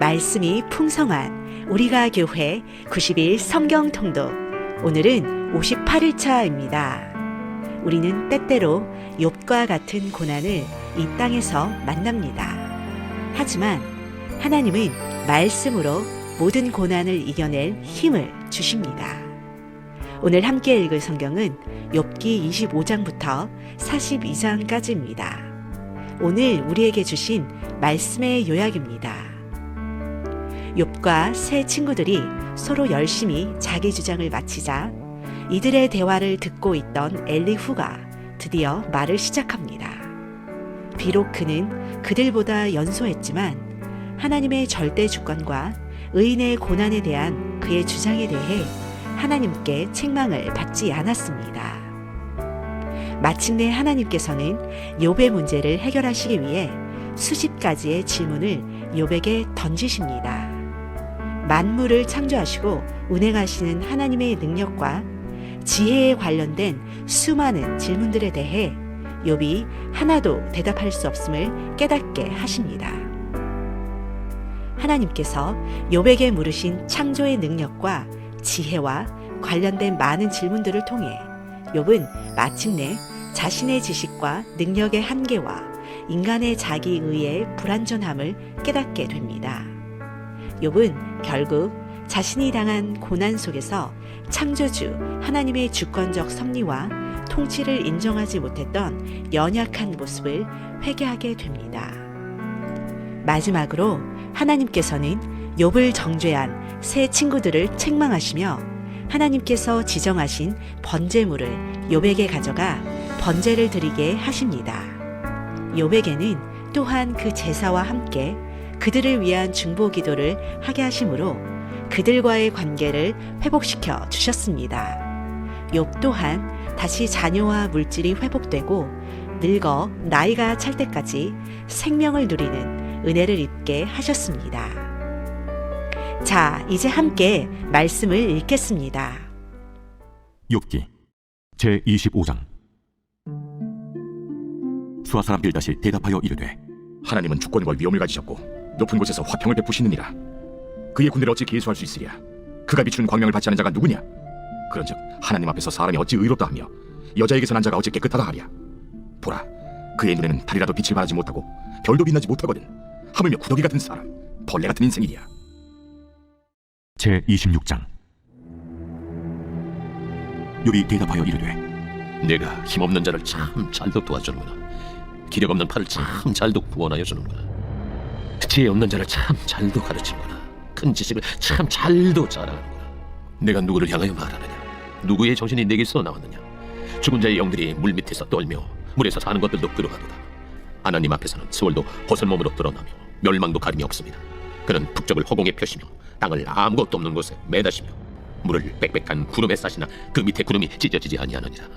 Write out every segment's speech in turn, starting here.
말씀이 풍성한 우리가 교회 90일 성경 통독. 오늘은 58일차입니다. 우리는 때때로 욥과 같은 고난을 이 땅에서 만납니다. 하지만 하나님은 말씀으로 모든 고난을 이겨낼 힘을 주십니다. 오늘 함께 읽을 성경은 욥기 25장부터 42장까지입니다. 오늘 우리에게 주신 말씀의 요약입니다. 욥과 세 친구들이 서로 열심히 자기 주장을 마치자 이들의 대화를 듣고 있던 엘리후가 드디어 말을 시작합니다. 비록 그는 그들보다 연소했지만 하나님의 절대 주권과 의인의 고난에 대한 그의 주장에 대해 하나님께 책망을 받지 않았습니다. 마침내 하나님께서는 욥의 문제를 해결하시기 위해 수십 가지의 질문을 욥에게 던지십니다. 만물을 창조하시고 운행하시는 하나님의 능력과 지혜에 관련된 수많은 질문들에 대해 욥이 하나도 대답할 수 없음을 깨닫게 하십니다. 하나님께서 욥에게 물으신 창조의 능력과 지혜와 관련된 많은 질문들을 통해 욥은 마침내 자신의 지식과 능력의 한계와 인간의 자기의의 불완전함을 깨닫게 됩니다. 욥은 결국 자신이 당한 고난 속에서 창조주 하나님의 주권적 섭리와 통치를 인정하지 못했던 연약한 모습을 회개하게 됩니다. 마지막으로 하나님께서는 욥을 정죄한 세 친구들을 책망하시며 하나님께서 지정하신 번제물을 욥에게 가져가 번제를 드리게 하십니다. 욥에게는 또한 그 제사와 함께 그들을 위한 중보 기도를 하게 하심으로 그들과의 관계를 회복시켜 주셨습니다. 욥 또한 다시 자녀와 물질이 회복되고 늙어 나이가 찰 때까지 생명을 누리는 은혜를 입게 하셨습니다. 자, 이제 함께 말씀을 읽겠습니다. 욥기 제25장. 수아 사람 빌닷이 대답하여 이르되, 하나님은 주권과 위엄을 가지셨고 높은 곳에서 화평을 베푸시느니라. 그의 군대를 어찌 계수할 수 있으랴. 그가 비추는 광명을 받지 않은 자가 누구냐. 그런즉 하나님 앞에서 사람이 어찌 의롭다 하며 여자에게서 난 자가 어찌 깨끗하다 하랴. 보라, 그의 눈에는 달이라도 빛을 발하지 못하고 별도 빛나지 못하거든. 하물며 구더기 같은 사람, 벌레 같은 인생이랴. 제26장. 욥이 대답하여 이르되, 내가 힘없는 자를 참 잘도 도와주는구나. 기력 없는 팔을 참 잘도 구원하여 주는구나. 지혜 없는 자를 참 잘도 가르치는구나. 큰 지식을 참 잘도 자랑하는구나. 내가 누구를 향하여 말하느냐? 누구의 정신이 내게서 나왔느냐? 죽은 자의 영들이 물 밑에서 떨며 물에서 사는 것들도 그러하도다. 하나님 앞에서는 스월도 벗은 몸으로 드러나며 멸망도 가림이 없습니다. 그는 북적을 허공에 펴시며 땅을 아무것도 없는 곳에 매다시며 물을 빽빽한 구름에 싸시나 그 밑에 구름이 찢어지지 아니하느니라.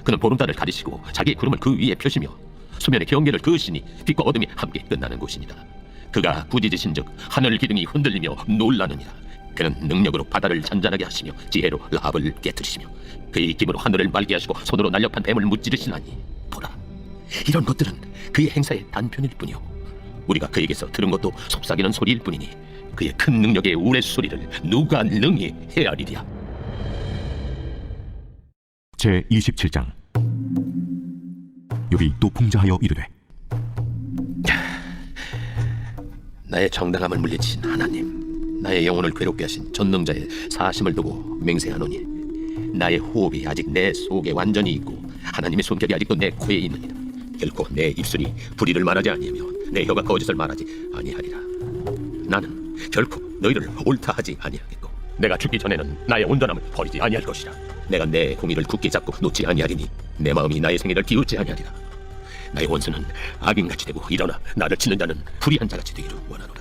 그는 보름달을 가리시고 자기의 구름을 그 위에 펴시며 수면의 경계를 그으시니 빛과 어둠이 함께 끝나는 곳이니라. 그가 부지지신즉 하늘 기둥이 흔들리며 놀라느니라. 그는 능력으로 바다를 잔잔하게 하시며 지혜로 라합을 깨뜨리시며 그의 힘으로 하늘을 맑게 하시고 손으로 날렵한 뱀을 무찌르시나니, 보라, 이런 것들은 그의 행사의 단편일 뿐이요 우리가 그에게서 들은 것도 속삭이는 소리일 뿐이니 그의 큰 능력의 우레소리를 누가 능히 헤아리랴. 제27장. 욥이 또 풍자하여 이르되, 나의 정당함을 물리친 하나님, 나의 영혼을 괴롭게 하신 전능자의 사심을 두고 맹세하노니 나의 호흡이 아직 내 속에 완전히 있고 하나님의 손결이 아직도 내 코에 있느니라. 결코 내 입술이 불의를 말하지 아니하며 내 혀가 거짓을 말하지 아니하리라. 나는 결코 너희를 옳다 하지 아니하겠고 내가 죽기 전에는 나의 온전함을 버리지 아니할 것이라. 내가 내 공의를 굳게 잡고 놓지 아니하리니 내 마음이 나의 생애를 비웃지 아니하리라. 나의 원수는 악인같이 되고 일어나 나를 치는 자는 불의한 자같이 되기를 원하노라.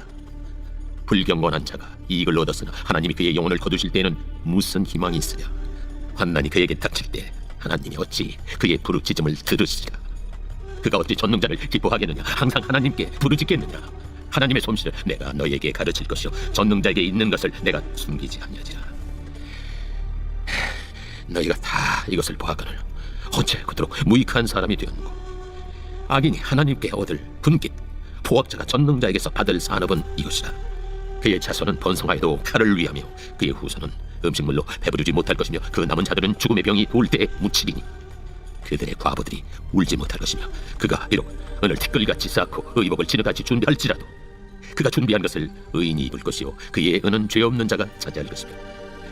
불경건한 자가 이익을 얻었으나 하나님이 그의 영혼을 거두실 때에는 무슨 희망이 있으랴. 환난이 그에게 닥칠 때 하나님이 어찌 그의 부르짖음을 들으시리라. 그가 어찌 전능자를 기뻐하겠느냐. 항상 하나님께 부르짖겠느냐. 하나님의 솜씨를 내가 너희에게 가르칠 것이요 전능자에게 있는 것을 내가 숨기지 아니하리라. 너희가 다 이것을 보아거늘 어째 그토록 무익한 사람이 되었는고. 악인이 하나님께 얻을 분깃, 포악자가 전능자에게서 받을 산업은 이것이라. 그의 자손은 번성하여도 칼을 위하며 그의 후손은 음식물로 배부르지 못할 것이며 그 남은 자들은 죽음의 병이 돌 때에 묻히리니 그들의 과부들이 울지 못할 것이며 그가 비록 은을 티끌같이 쌓고 의복을 진흙같이 준비할지라도 그가 준비한 것을 의인이 입을 것이요 그의 은은 죄 없는 자가 차지할 것이며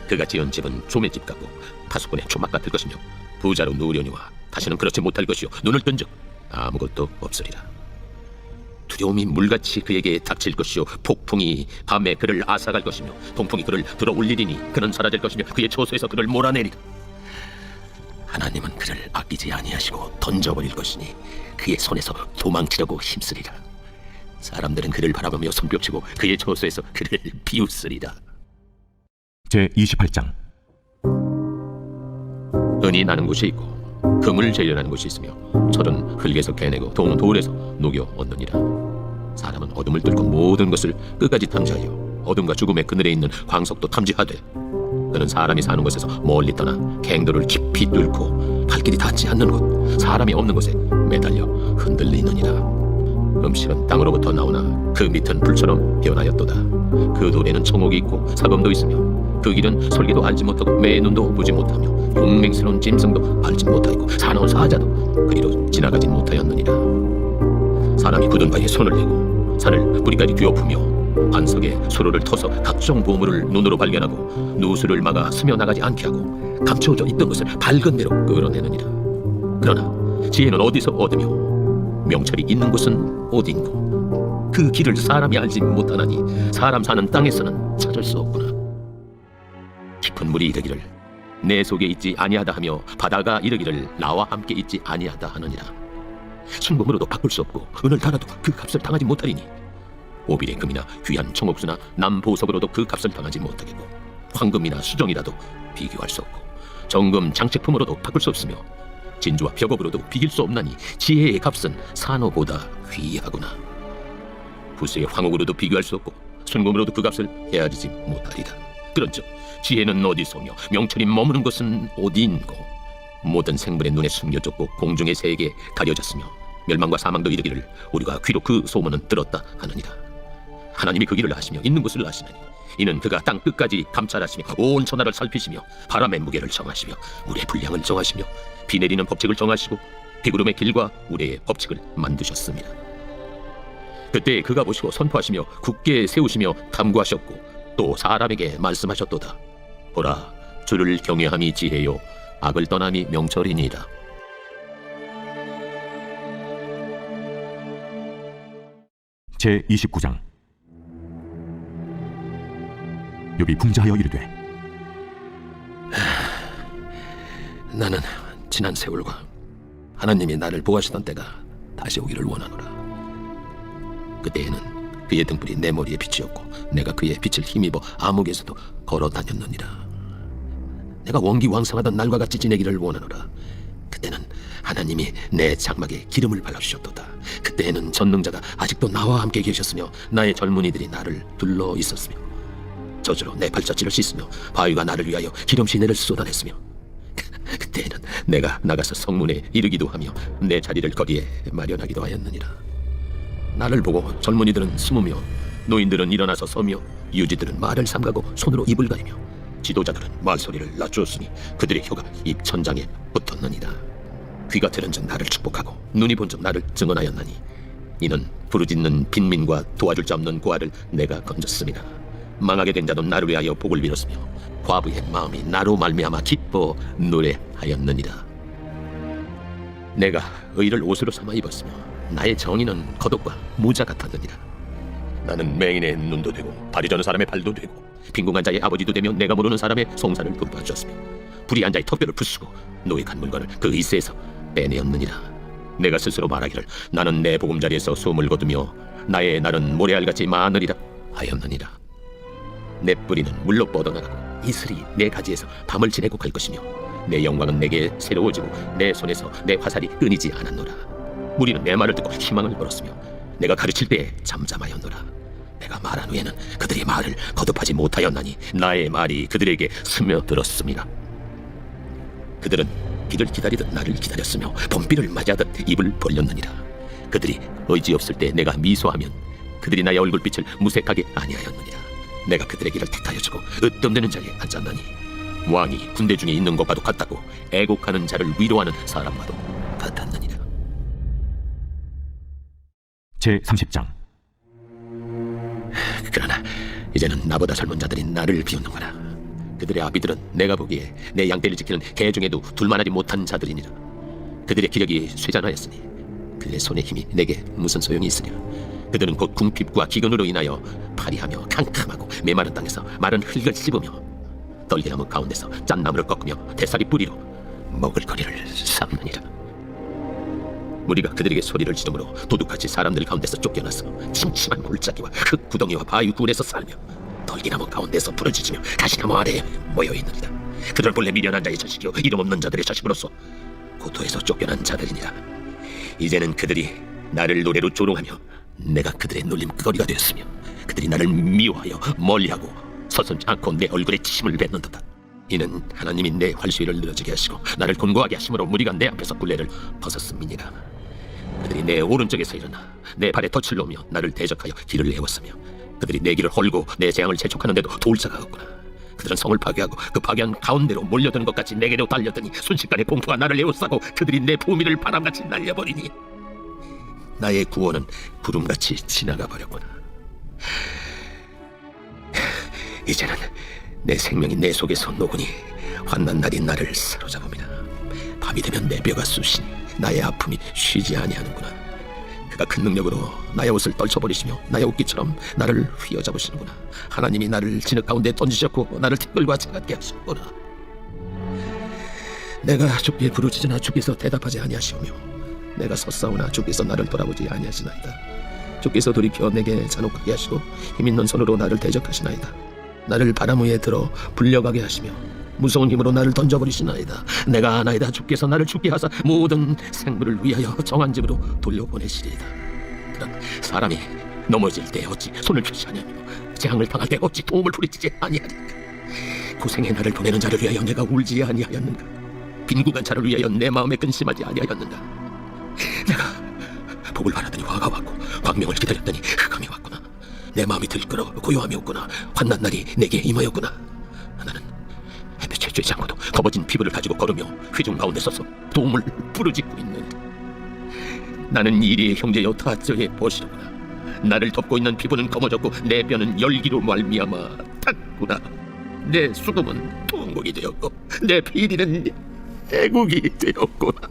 그가 지은 집은 조매 집 같고 파수꾼의 초막 같을 것이며 부자로 누우려니와 다시는 그렇지 못할 것이요 눈을 뜬즉 아무것도 없으리라. 두려움이 물같이 그에게 닥칠 것이요 폭풍이 밤에 그를 앗아갈 것이며 동풍이 그를 들어올리리니 그는 사라질 것이며 그의 처소에서 그를 몰아내리라. 하나님은 그를 아끼지 아니하시고 던져버릴 것이니 그의 손에서 도망치려고 힘쓰리라. 사람들은 그를 바라보며 손뼉치고 그의 처소에서 그를 비웃으리라. 제 28장. 은이 나는 곳이 있고 금을 재련하는 곳이 있으며 철은 흙에서 캐내고 동은 돌에서 녹여 얻느니라. 사람은 어둠을 뚫고 모든 것을 끝까지 탐지하여 어둠과 죽음의 그늘에 있는 광석도 탐지하되 그는 사람이 사는 곳에서 멀리 떠나 갱도를 깊이 뚫고 발길이 닿지 않는 곳 사람이 없는 곳에 매달려 흔들리느니라. 음식은 땅으로부터 나오나 그 밑은 불처럼 변하였도다. 그 돌에는 청옥이 있고 사범도 있으며 그 길은 솔기도 알지 못하고 매 눈도 보지 못하며 용맹스러운 짐승도 알지 못하고 사나운 사자도 그리로 지나가지 못하였느니라. 사람이 굳은 바위에 손을 대고 산을 뿌리까지 뒤엎으며 반석에 수로를 터서 각종 보물을 눈으로 발견하고 누수를 막아 스며나가지 않게 하고 감춰져 있던 것을 밝은 대로 끌어내느니라. 그러나 지혜는 어디서 얻으며 명철이 있는 곳은 어딘고 그 길을 사람이 알지 못하나니 사람 사는 땅에서는 찾을 수 없구나. 깊은 물이 이르기를 내 속에 있지 아니하다 하며 바다가 이르기를 나와 함께 있지 아니하다 하느니라. 순금으로도 바꿀 수 없고 은을 달아도 그 값을 당하지 못하리니 오빌의 금이나 귀한 청옥수나 남보석으로도 그 값을 당하지 못하겠고 황금이나 수정이라도 비교할 수 없고 정금 장식품으로도 바꿀 수 없으며 진주와 벽업으로도 비길 수 없나니 지혜의 값은 산호보다 귀하구나. 부수의 황옥으로도 비교할 수 없고 순금으로도 그 값을 헤아리지 못하리라. 그런즉 지혜는 어디서며 명철이 머무는 곳은 어디인고 모든 생물의 눈에 숨겨졌고 공중의 새에게 가려졌으며 멸망과 사망도 이르기를 우리가 귀로 그 소문은 들었다 하느니라. 하나님이 그 길을 아시며 있는 곳을 아시나니 이는 그가 땅 끝까지 감찰하시며 온 천하를 살피시며 바람의 무게를 정하시며 물의 분량을 정하시며 비 내리는 법칙을 정하시고 비구름의 길과 우레의 법칙을 만드셨습니다. 그때 그가 보시고 선포하시며 굳게 세우시며 탐구하셨고 또 사람에게 말씀하셨도다. 보라, 주를 경외함이 지혜요 악을 떠남이 명철이니이다. 제 29장. 욥이 풍자하여 이르되 나는 지난 세월과 하나님이 나를 보호하시던 때가 다시 오기를 원하노라. 그때에는 그의 등불이 내 머리에 빛이었고 내가 그의 빛을 힘입어 암흑에서도 걸어 다녔느니라. 내가 원기왕성하던 날과 같이 지내기를 원하노라. 그때는 하나님이 내 장막에 기름을 발라주셨도다. 그때에는 전능자가 아직도 나와 함께 계셨으며 나의 젊은이들이 나를 둘러 있었으며 저주로 내 발자취를 씻으며 바위가 나를 위하여 기름 시내를 쏟아냈으며 그때에는 내가 나가서 성문에 이르기도 하며 내 자리를 거기에 마련하기도 하였느니라. 나를 보고 젊은이들은 숨으며 노인들은 일어나서 서며 유지들은 말을 삼가고 손으로 입을 가리며 지도자들은 말소리를 낮추었으니 그들의 혀가 입 천장에 붙었느니라. 귀가 들은 즉 나를 축복하고 눈이 본 즉 나를 증언하였나니 이는 부르짖는 빈민과 도와줄 자 없는 고아를 내가 건졌습니다. 망하게 된 자도 나를 위하여 복을 빌었으며 과부의 마음이 나로 말미암아 기뻐 노래하였느니라. 내가 의를 옷으로 삼아 입었으며 나의 정의는 겉옷과 모자 같았느니라. 나는 맹인의 눈도 되고 발이 저는 사람의 발도 되고 빈궁한 자의 아버지도 되며 내가 모르는 사람의 송사를 돌봐주었으며 불의한 자의 턱뼈를 부수고 노획한 물건을 그 이세에서 빼내었느니라. 내가 스스로 말하기를 나는 내 보금자리에서 숨을 거두며 나의 날은 모래알같이 많으리라 하였느니라. 내 뿌리는 물로 뻗어나가고 이슬이 내 가지에서 밤을 지내고 갈 것이며 내 영광은 내게 새로워지고 내 손에서 내 화살이 끊이지 않았노라. 무리는 내 말을 듣고 희망을 걸었으며 내가 가르칠 때에 잠잠하였노라. 내가 말한 후에는 그들이 말을 거듭하지 못하였나니 나의 말이 그들에게 스며들었습니다. 그들은 비를 기다리듯 나를 기다렸으며 봄비를 맞이하듯 입을 벌렸느니라. 그들이 의지없을 때 내가 미소하면 그들이 나의 얼굴빛을 무색하게 아니하였느니라. 내가 그들의 길을 택하여 주고 으뜸되는 자리에 앉았나니 왕이 군대 중에 있는 것과도 같다고 애곡하는 자를 위로하는 사람과도 같았느니라. 제 30장. 그러나 이제는 나보다 젊은 자들이 나를 비웃는구나. 그들의 아비들은 내가 보기에 내 양떼를 지키는 개 중에도 둘만하지 못한 자들이니라. 그들의 기력이 쇠잔하였으니 그들의 손의 힘이 내게 무슨 소용이 있으랴. 그들은 곧 궁핍과 기근으로 인하여 파리하며 캄캄하고 메마른 땅에서 마른 흙을 씹으며 떨기나무 가운데서 짠나무를 꺾으며 대사리 뿌리로 먹을 거리를 삼느니라. 무리가 그들에게 소리를 지르므로 도둑같이 사람들 가운데서 쫓겨나서 침침한 골짜기와 흙 구덩이와 바위 굴에서 살며 떨기나무 가운데서 부러지며 가시나무 아래에 모여있느니라. 그들은 본래 미련한 자의 자식이요 이름 없는 자들의 자식으로서 고토에서 쫓겨난 자들이니라. 이제는 그들이 나를 노래로 조롱하며 내가 그들의 놀림거리가 되었으며 그들이 나를 미워하여 멀리하고 서슴지 않고 내 얼굴에 침을 뱉는도다. 이는 하나님이 내 활수위를 늘어지게 하시고 나를 곤고하게 하심으로 무리가 내 앞에서 굴레를 벗었음이니라. 그들이 내 오른쪽에서 일어나 내 발에 덫을 놓으며 나를 대적하여 길을 내었으며 그들이 내 길을 헐고 내 재앙을 재촉하는데도 도울 자가 없구나. 그들은 성을 파괴하고 그 파괴한 가운데로 몰려드는 것 같이 내게로 달렸더니 순식간에 공포가 나를 에워싸고 그들이 내 부미를 바람같이 날려버리니 나의 구원은 구름같이 지나가 버렸구나. 이제는 내 생명이 내 속에서 녹으니 환난 날이 나를 사로잡음이라. 밤이 되면 내 뼈가 쑤시니 나의 아픔이 쉬지 아니하는구나. 그가 큰 능력으로 나의 옷을 떨쳐버리시며 나의 옷깃처럼 나를 휘어잡으시는구나. 하나님이 나를 진흙 가운데 던지셨고 나를 티끌과 채같게 하셨구나. 내가 주께 부르짖으나 주께서 대답하지 아니하시오며 내가 섰사오나 주께서 나를 돌아보지 아니하시나이다. 주께서 돌이켜 내게 잔혹하게 하시고 힘있는 손으로 나를 대적하시나이다. 나를 바람 위에 들어 불려가게 하시며 무서운 힘으로 나를 던져버리시나이다. 내가 아나이다. 주께서 나를 죽게 하사 모든 생물을 위하여 정한 집으로 돌려보내시리이다. 그런 사람이 넘어질 때 어찌 손을 펴지 아니하며 재앙을 당할 때 어찌 도움을 부리지 아니하리까. 고생의 나를 보내는 자를 위하여 내가 울지 아니하였는가. 빈궁한 자를 위하여 내 마음에 근심하지 아니하였는가. 내가 복을 바라더니 화가 왔고 광명을 기다렸더니 흑암이 왔구나. 내 마음이 들끓어 고요함이 없구나. 환난 날이 내게 임하였구나. 나는 햇볕에 쬐지 않고도 검어진 피부를 가지고 걸으며 회중 가운데 서서 도움을 부르짖고 있느니 나는 이리의 형제여 타저의 벗이로구나. 나를 덮고 있는 피부는 검어졌고 내 뼈는 열기로 말미암아 탔구나. 내 수금은 통곡이 되었고 내 피리는 애국이 되었구나.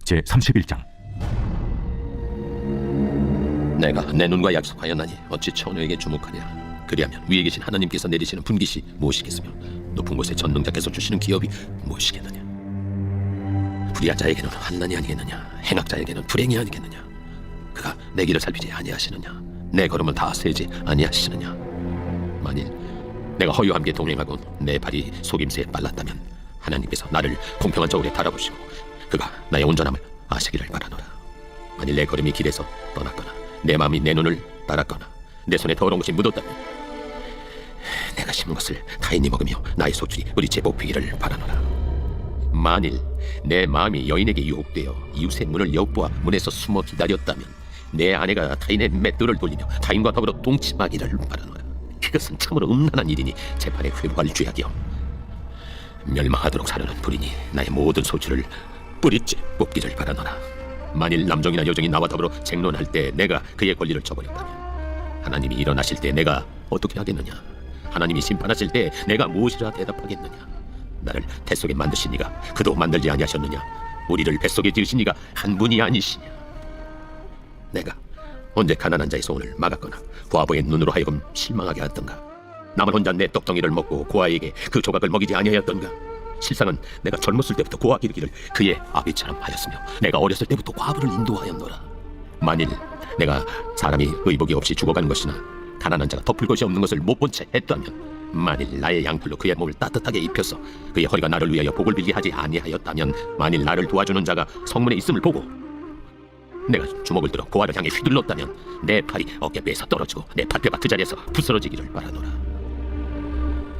제 31장. 내가 내 눈과 약속하였나니 어찌 천우에게 주목하냐. 그리하면 위에 계신 하나님께서 내리시는 분깃이 무엇이겠으며 높은 곳에 전능자께서 주시는 기업이 무엇이겠느냐. 불의한 자에게는 환난이 아니겠느냐. 행악자에게는 불행이 아니겠느냐. 그가 내 길을 살피지 아니하시느냐. 내 걸음을 다 세지 아니하시느냐. 만일 내가 허유와 함께 동행하고 내 발이 속임새에 빨랐다면 하나님께서 나를 공평한 저울에 달아보시고 그가 나의 온전함을 아시기를 바라노라. 만일 내 걸음이 길에서 떠났거나 내 마음이 내 눈을 따랐거나 내 손에 더러운 것이 묻었다면 내가 심은 것을 타인이 먹으며 나의 소출이 뿌리째 뽑히기를 바라노라. 만일 내 마음이 여인에게 유혹되어 이웃의 문을 엿보아 문에서 숨어 기다렸다면 내 아내가 타인의 맷돌을 돌리며 타인과 더불어 동침하기를 바라노라. 그것은 참으로 음란한 일이니 재판에 회부할 죄악이요 멸망하도록 사려는 불이니 나의 모든 소출을 뿌리째 뽑기를 바라노라. 만일 남종이나 여종이 나와 더불어 쟁론할 때 내가 그의 권리를 저버렸다면 하나님이 일어나실 때 내가 어떻게 하겠느냐. 하나님이 심판하실 때 내가 무엇이라 대답하겠느냐. 나를 태 속에 만드신 이가 그도 만들지 아니하셨느냐. 우리를 뱃속에 지으신 이가 한 분이 아니시냐. 내가 언제 가난한 자의 소원을 막았거나 과부의 눈으로 하여금 실망하게 하였던가. 나만 혼자 내 떡덩이를 먹고 고아에게 그 조각을 먹이지 아니하였던가. 실상은 내가 젊었을 때부터 고아 기르기를 그의 아비처럼 하였으며 내가 어렸을 때부터 과부를 인도하였노라. 만일 내가 사람이 의복이 없이 죽어가는 것이나 가난한 자가 덮을 것이 없는 것을 못 본 채 했다면 만일 나의 양털로 그의 몸을 따뜻하게 입혀서 그의 허리가 나를 위하여 복을 빌게 하지 아니하였다면 만일 나를 도와주는 자가 성문에 있음을 보고 내가 주먹을 들어 고아를 향해 휘둘렀다면 내 팔이 어깨뼈에서 떨어지고 내 팔뼈가 그 자리에서 부스러지기를 바라노라.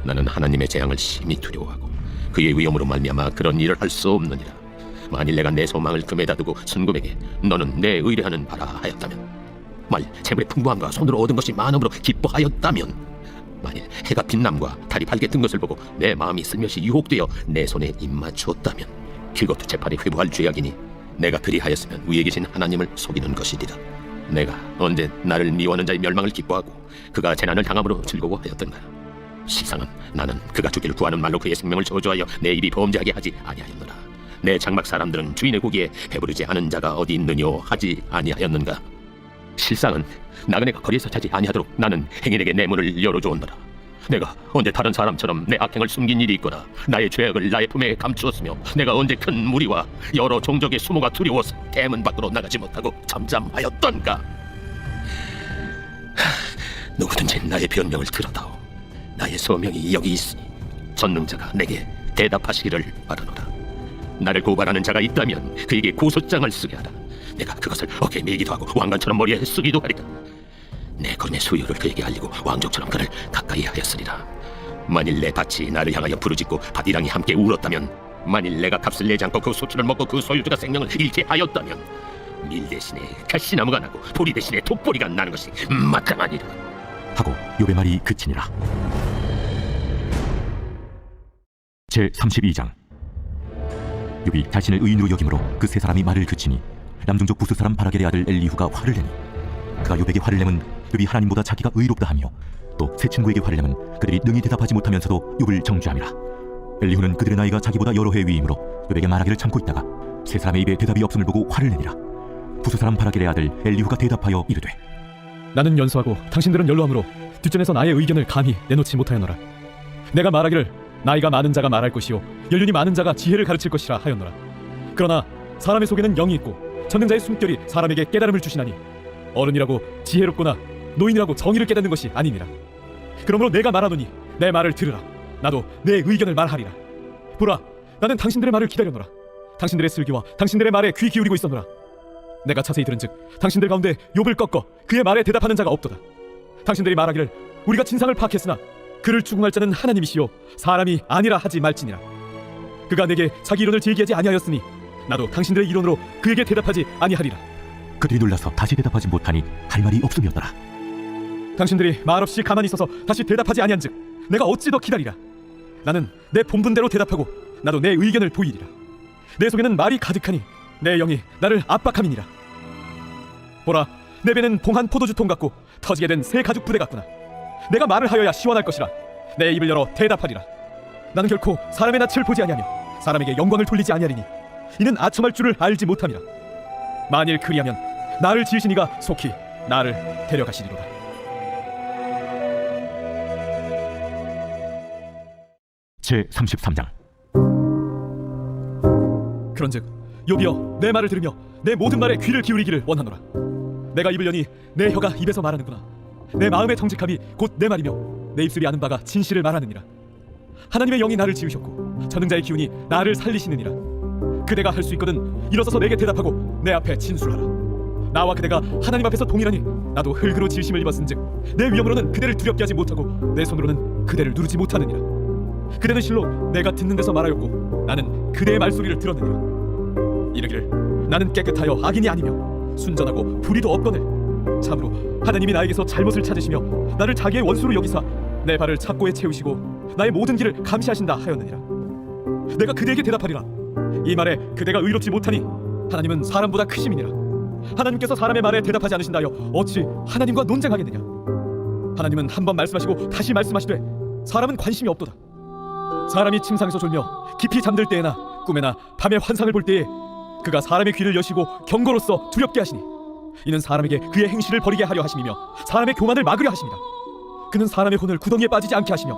나는 하나님의 재앙을 심히 두려워하고 그의 위엄으로 말미암아 그런 일을 할 수 없느니라. 만일 내가 내 소망을 금에다 두고 순금에게 너는 내 의뢰하는 바라 하였다면 만일 재물의 풍부함과 손으로 얻은 것이 많음으로 기뻐하였다면, 만일 해가 빛남과 달이 밝게 뜬 것을 보고 내 마음이 슬며시 유혹되어 내 손에 입맞추었다면, 그것도 재판에 회부할 죄악이니 내가 그리하였으면 위에 계신 하나님을 속이는 것이리라. 내가 언제 나를 미워하는 자의 멸망을 기뻐하고 그가 재난을 당함으로 즐거워하였던가? 실상은 나는 그가 주기를 구하는 말로 그의 생명을 저주하여 내 입이 범죄하게 하지 아니하였노라. 내 장막 사람들은 주인의 고기에 배부르지 않은 자가 어디 있느뇨 하지 아니하였는가? 실상은 나그네가 거리에서 자지 아니하도록 나는 행인에게 내 문을 열어주었노라. 내가 언제 다른 사람처럼 내 악행을 숨긴 일이 있거나 나의 죄악을 나의 품에 감추었으며, 내가 언제 큰 무리와 여러 종족의 수모가 두려워서 대문 밖으로 나가지 못하고 잠잠하였던가? 누구든지 나의 변명을 들어다오. 나의 소명이 여기 있으니 전능자가 내게 대답하시기를 바라노라. 나를 고발하는 자가 있다면 그에게 고소장을 쓰게 하라. 내가 그것을 어깨에 메기도 하고 왕관처럼 머리에 쓰기도 하리라. 내 구름의 수요를 그에게 알리고 왕족처럼 그를 가까이 하였으리라. 만일 내 밭이 나를 향하여 부르짖고 밭이랑이 함께 울었다면, 만일 내가 값을 내지 않고 그 소출을 먹고 그 소유주가 생명을 잃게 하였다면, 밀 대신에 가시나무가 나고 보리 대신에 독보리가 나는 것이 마땅하니라. 하고 욥의 말이 그치니라. 제 32장. 욥이 자신을 의인으로 여김으로 그 세 사람이 말을 그치니 남종족 부스 사람 바라겔의 아들 엘리후가 화를 내니, 그가 욥에게 화를 내면 욥이 하나님보다 자기가 의롭다 하며, 또 세 친구에게 화를 내면 그들이 능히 대답하지 못하면서도 욥을 정죄함이라. 엘리후는 그들의 나이가 자기보다 여러 해 위이므로 욥에게 말하기를 참고 있다가 세 사람의 입에 대답이 없음을 보고 화를 내니라. 부스 사람 바라겔의 아들 엘리후가 대답하여 이르되, 나는 연소하고 당신들은 연로함으로 뒷전에서 나의 의견을 감히 내놓지 못하였노라. 내가 말하기를 나이가 많은 자가 말할 것이요 연륜이 많은 자가 지혜를 가르칠 것이라 하였노라. 그러나 사람의 속에는 영이 있고 전능자의 숨결이 사람에게 깨달음을 주시나니, 어른이라고 지혜롭거나 노인이라고 정의를 깨닫는 것이 아니니라. 그러므로 내가 말하노니 내 말을 들으라. 나도 내 의견을 말하리라. 보라, 나는 당신들의 말을 기다렸노라. 당신들의 슬기와 당신들의 말에 귀 기울이고 있었노라. 내가 자세히 들은즉 당신들 가운데 욥을 꺾어 그의 말에 대답하는 자가 없도다. 당신들이 말하기를 우리가 진상을 파악했으나 그를 추궁할 자는 하나님이시요 사람이 아니라 하지 말지니라. 그가 내게 자기 이론을 제기하지 아니하였으니 나도 당신들의 이론으로 그에게 대답하지 아니하리라. 그들이 놀라서 다시 대답하지 못하니 할 말이 없음이었더라. 당신들이 말없이 가만히 있어서 다시 대답하지 아니한즉 내가 어찌 더 기다리라. 나는 내 본분대로 대답하고 나도 내 의견을 보이리라. 내 속에는 말이 가득하니 내 영이 나를 압박함이니라. 보라, 내 배는 봉한 포도주통 같고 터지게 된 새 가죽 부대 같구나. 내가 말을 하여야 시원할 것이라. 내 입을 열어 대답하리라. 나는 결코 사람의 낯을 보지 아니하며 사람에게 영광을 돌리지 아니하리니 이는 아첨할 줄을 알지 못함이라. 만일 그리하면 나를 지으신 이가 속히 나를 데려가시리로다. 제 33장. 그런즉 욥이여, 내 말을 들으며 내 모든 말에 귀를 기울이기를 원하노라. 내가 입을 여니 내 혀가 입에서 말하는구나. 내 마음의 정직함이 곧 내 말이며 내 입술이 아는 바가 진실을 말하느니라. 하나님의 영이 나를 지으셨고 전능자의 기운이 나를 살리시느니라. 그대가 할 수 있거든 일어서서 내게 대답하고 내 앞에 진술하라. 나와 그대가 하나님 앞에서 동일하니 나도 흙으로 지으심을 입었은즉 내 위엄으로는 그대를 두렵게 하지 못하고 내 손으로는 그대를 누르지 못하느니라. 그대는 실로 내가 듣는 데서 말하였고 나는 그대의 말소리를 들었느니라. 이르기를 나는 깨끗하여 악인이 아니며 순전하고 불의도 없거늘 참으로 하나님이 나에게서 잘못을 찾으시며 나를 자기의 원수로 여기사 내 발을 착고에 채우시고 나의 모든 길을 감시하신다 하였느니라. 내가 그대에게 대답하리라. 이 말에 그대가 의롭지 못하니 하나님은 사람보다 크심이니라. 하나님께서 사람의 말에 대답하지 않으신다여 어찌 하나님과 논쟁하겠느냐. 하나님은 한 번 말씀하시고 다시 말씀하시되 사람은 관심이 없도다. 사람이 침상에서 졸며 깊이 잠들 때에나 꿈에나 밤에 환상을 볼 때에 그가 사람의 귀를 여시고 경고로써 두렵게 하시니 이는 사람에게 그의 행실을 버리게 하려 하심이며 사람의 교만을 막으려 하심이라. 그는 사람의 혼을 구덩이에 빠지지 않게 하시며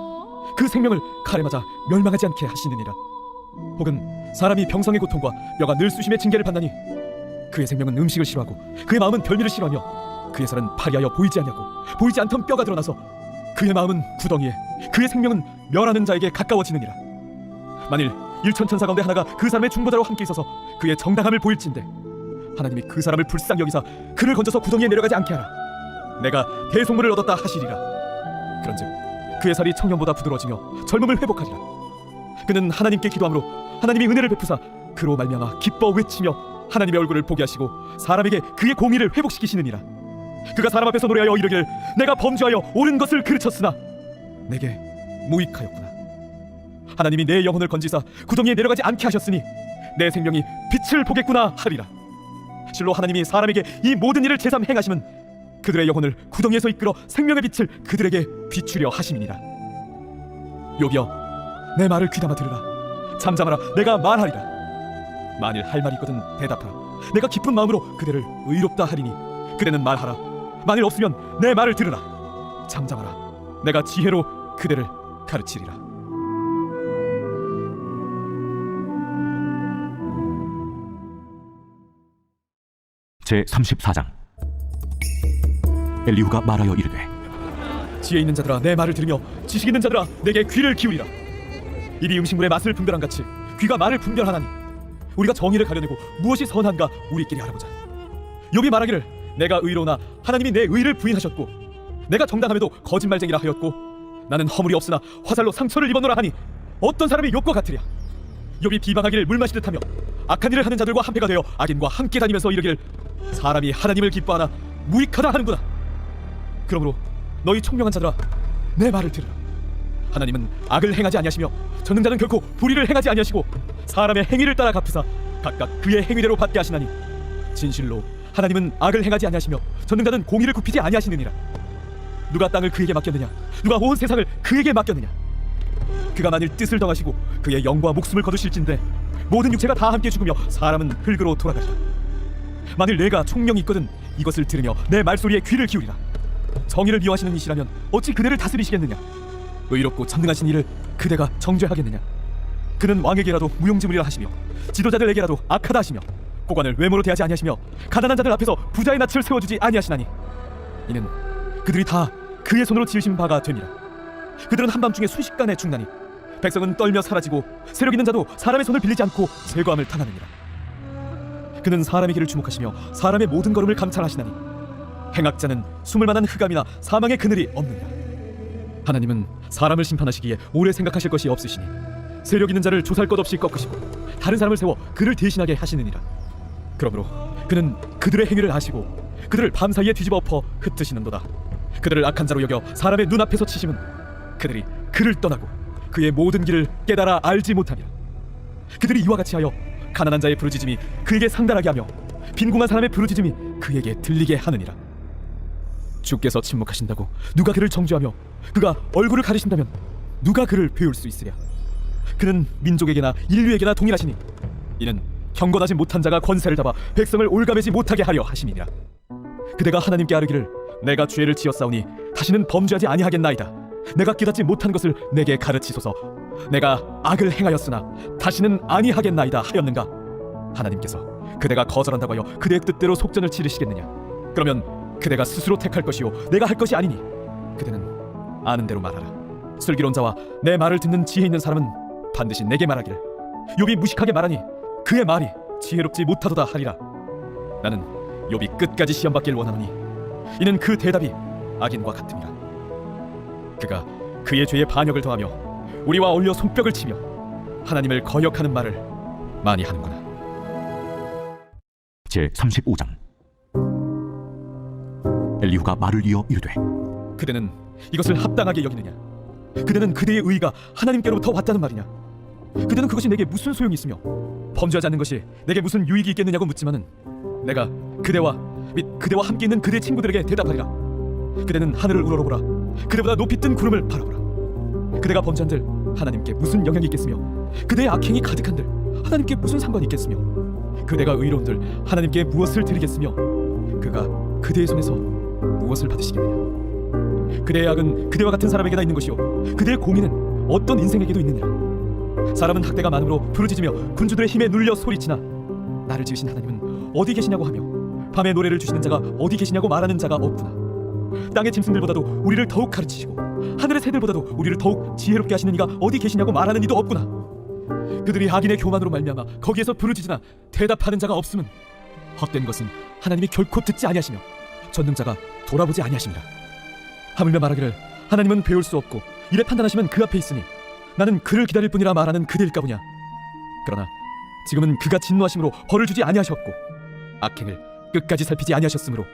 그 생명을 칼에 맞아 멸망하지 않게 하시느니라. 혹은 사람이 병성의 고통과 뼈가 늘 쑤심의 징계를 받나니 그의 생명은 음식을 싫어하고 그의 마음은 별미를 싫어하며 그의 살은 파리하여 보이지 않냐고 보이지 않던 뼈가 드러나서 그의 마음은 구덩이에 그의 생명은 멸하는 자에게 가까워지느니라. 만일 일천천사 가운데 하나가 그 사람의 중보자로 함께 있어서 그의 정당함을 보일진대 하나님이 그 사람을 불쌍히 여기사 그를 건져서 구덩이에 내려가지 않게 하라. 내가 대속물을 얻었다 하시리라. 그런즉 그의 살이 청년보다 부드러워지며 젊음을 회복하리라. 그는 하나님께 기도함으로 하나님이 은혜를 베푸사 그로 말미암아 기뻐 외치며 하나님의 얼굴을 보게 하시고 사람에게 그의 공의를 회복시키시느니라. 그가 사람 앞에서 노래하여 이르기를 내가 범죄하여 옳은 것을 가르쳤으나 내게 무익하였구나. 하나님이 내 영혼을 건지사 구덩이에 내려가지 않게 하셨으니 내 생명이 빛을 보겠구나 하리라. 실로 하나님이 사람에게 이 모든 일을 제삼 행하심은 그들의 영혼을 구덩이에서 이끌어 생명의 빛을 그들에게 비추려 하심이니라. 욥이여, 내 말을 귀담아 들으라. 잠잠하라, 내가 말하리라. 만일 할 말이 있거든 대답하라. 내가 기쁜 마음으로 그대를 의롭다 하리니 그대는 말하라. 만일 없으면 내 말을 들으라. 잠잠하라, 내가 지혜로 그대를 가르치리라. 제34장. 엘리후가 말하여 이르되 지혜 있는 자들아, 내 말을 들으며 지식 있는 자들아, 내게 귀를 기울이라. 입이 음식물의 맛을 분별한 같이 귀가 말을 분별하나니 우리가 정의를 가려내고 무엇이 선한가 우리끼리 알아보자. 욥이 말하기를 내가 의로우나 하나님이 내 의를 부인하셨고 내가 정당함에도 거짓말쟁이라 하였고 나는 허물이 없으나 화살로 상처를 입었노라 하니 어떤 사람이 욥과 같으랴. 욥이 비방하기를 물 마시듯 하며 악한 일을 하는 자들과 한패가 되어 악인과 함께 다니면서 이르기를 사람이 하나님을 기뻐하나 무익하다 하는구나. 그러므로 너희 총명한 자들아, 내 말을 들으라. 하나님은 악을 행하지 아니하시며 전능자는 결코 불의를 행하지 아니하시고 사람의 행위를 따라 갚으사 각각 그의 행위대로 받게 하시나니 진실로 하나님은 악을 행하지 아니하시며 전능자는 공의를 굽히지 아니하시느니라. 누가 땅을 그에게 맡겼느냐? 누가 온 세상을 그에게 맡겼느냐? 그가 만일 뜻을 정하시고 그의 영과 목숨을 거두실진데 모든 육체가 다 함께 죽으며 사람은 흙으로 돌아가리라. 만일 내가 총명이 있거든 이것을 들으며 내 말소리에 귀를 기울이라. 정의를 미워하시는 이시라면 어찌 그대를 다스리시겠느냐? 의롭고 전능하신 이를 그대가 정죄하겠느냐? 그는 왕에게라도 무용지물이라 하시며 지도자들에게라도 악하다 하시며 고관을 외모로 대하지 아니하시며 가난한 자들 앞에서 부자의 낯을 세워주지 아니하시나니 이는 그들이 다 그의 손으로 지으신 바가 되니라. 그들은 한밤중에 순식간에 죽나니 백성은 떨며 사라지고 세력 있는 자도 사람의 손을 빌리지 않고 제거함을 당하느니라. 그는 사람의 길을 주목하시며 사람의 모든 걸음을 감찰하시나니 행악자는 숨을 만한 흑암이나 사망의 그늘이 없느니라. 하나님은 사람을 심판하시기에 오래 생각하실 것이 없으시니 세력 있는 자를 조살 것 없이 꺾으시고 다른 사람을 세워 그를 대신하게 하시느니라. 그러므로 그는 그들의 행위를 아시고 그들을 밤사이에 뒤집어 엎어 흩으시는도다. 그들을 악한 자로 여겨 사람의 눈앞에서 치심은 그들이 그를 떠나고 그의 모든 길을 깨달아 알지 못하니라. 그들이 이와 같이 하여 가난한 자의 부르짖음이 그에게 상달하게 하며 빈궁한 사람의 부르짖음이 그에게 들리게 하느니라. 주께서 침묵하신다고 누가 그를 정죄하며 그가 얼굴을 가리신다면 누가 그를 배울 수 있으랴. 그는 민족에게나 인류에게나 동일하시니 이는 경건하지 못한 자가 권세를 잡아 백성을 올가매지 못하게 하려 하심이니라. 그대가 하나님께 아뢰기를 내가 죄를 지었사오니 다시는 범죄하지 아니하겠나이다. 내가 깨닫지 못한 것을 내게 가르치소서. 내가 악을 행하였으나 다시는 아니하겠나이다 하였는가? 하나님께서 그대가 거절한다고 하여 그대의 뜻대로 속전을 치르시겠느냐? 그러면 그대가 스스로 택할 것이요 내가 할 것이 아니니 그대는 아는 대로 말하라. 슬기로운 자와 내 말을 듣는 지혜 있는 사람은 반드시 내게 말하기를 욥이 무식하게 말하니 그의 말이 지혜롭지 못하도다 하리라. 나는 욥이 끝까지 시험받길 원하노니 이는 그 대답이 악인과 같음이라. 그가 그의 죄에 반역을 더하며 우리와 어울려 손뼉을 치며 하나님을 거역하는 말을 많이 하는구나. 제35장. 엘리후가 말을 이어 이르되 그대는 이것을 합당하게 여기느냐? 그대는 그대의 의가 하나님께로부터 왔다는 말이냐? 그대는 그것이 내게 무슨 소용이 있으며 범죄하지 않는 것이 내게 무슨 유익이 있겠느냐고 묻지만은 내가 그대와 및 그대와 함께 있는 그대 친구들에게 대답하리라. 그대는 하늘을 우러러보라. 그대보다 높이 뜬 구름을 바라보라. 그대가 범죄한들 하나님께 무슨 영향이 있겠으며 그대의 악행이 가득한들 하나님께 무슨 상관이 있겠으며 그대가 의로운들 하나님께 무엇을 드리겠으며 그가 그대의 손에서 무엇을 받으시겠느냐? 그대의 악은 그대와 같은 사람에게나 있는 것이요 그대의 공의는 어떤 인생에게도 있느니라. 사람은 학대가 많음으로 부르짖으며 군주들의 힘에 눌려 소리치나 나를 지으신 하나님은 어디 계시냐고 하며 밤에 노래를 주시는 자가 어디 계시냐고 말하는 자가 없구나. 땅의 짐승들보다도 우리를 더욱 가르치시고 하늘의 새들보다도 우리를 더욱 지혜롭게 하시는 이가 어디 계시냐고 말하는 이도 없구나. 그들이 악인의 교만으로 말미암아 거기에서 부르짖으나 대답하는 자가 없음은 헛된 것은 하나님이 결코 듣지 아니하시며 전능자가 돌아보지 아니하십니다. 하물며 말하기를 하나님은 배울 수 없고 이래 판단하시면 그 앞에 있으니 나는 그를 기다릴 뿐이라 말하는 그들일까 보냐. 그러나 지금은 그가 진노하심으로 벌을 주지 아니하셨고 악행을 끝까지 살피지 아니하셨으므로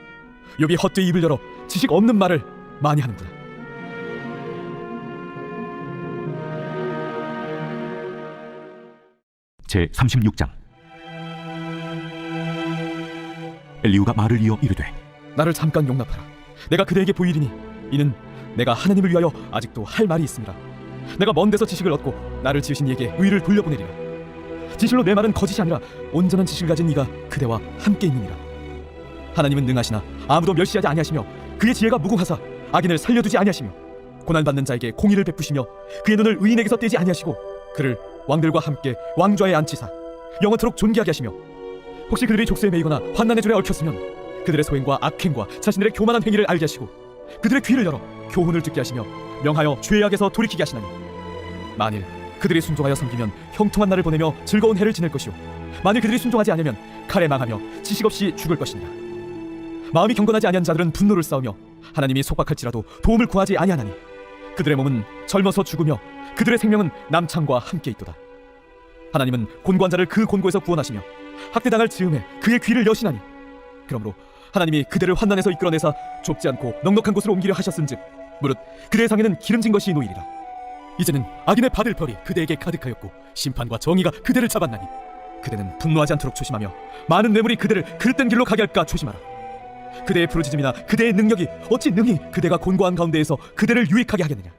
욥이 헛되이 입을 열어 지식 없는 말을 많이 하는구나. 제 36장. 엘리후가 말을 이어 이르되 나를 잠깐 용납하라. 내가 그대에게 보이리니 이는 내가 하나님을 위하여 아직도 할 말이 있습니다. 내가 먼 데서 지식을 얻고 나를 지으신 이에게 의를 돌려보내리라. 진실로 내 말은 거짓이 아니라 온전한 지식을 가진 이가 그대와 함께 있느니라. 하나님은 능하시나 아무도 멸시하지 아니하시며 그의 지혜가 무궁하사 악인을 살려두지 아니하시며 고난받는 자에게 공의를 베푸시며 그의 눈을 의인에게서 떼지 아니하시고 그를 왕들과 함께 왕좌에 앉히사 영원토록 존귀하게 하시며 혹시 그들이 족쇄에 매이거나 환난의 줄에 얽혔으면 그들의 소행과 악행과 자신들의 교만한 행위를 알게 하시고 그들의 귀를 열어 교훈을 듣게 하시며 명하여 죄악에서 돌이키게 하시나니 만일 그들이 순종하여 섬기면 형통한 날을 보내며 즐거운 해를 지낼 것이요 만일 그들이 순종하지 않으면 칼에 망하며 지식 없이 죽을 것이니라. 마음이 경건하지 아니한 자들은 분노를 쌓으며 하나님이 속박할지라도 도움을 구하지 아니하나니 그들의 몸은 젊어서 죽으며 그들의 생명은 남창과 함께 있도다. 하나님은 곤고한 자를 그 곤고에서 구원하시며 학대당할 즈음에 그의 귀를 여시나니 그러므로 하나님이 그대를 환난에서 이끌어내사 좁지 않고 넉넉한 곳으로 옮기려 하셨은즉 무릇 그대의 상에는 기름진 것이 놓이리라. 이제는 악인의 받을 벌이 그대에게 가득하였고 심판과 정의가 그대를 잡았나니 그대는 분노하지 않도록 조심하며 많은 뇌물이 그대를 그릇된 길로 가게 할까 조심하라. 그대의 부르짖음이나 그대의 능력이 어찌 능히 그대가 곤고한 가운데에서 그대를 유익하게 하겠느냐.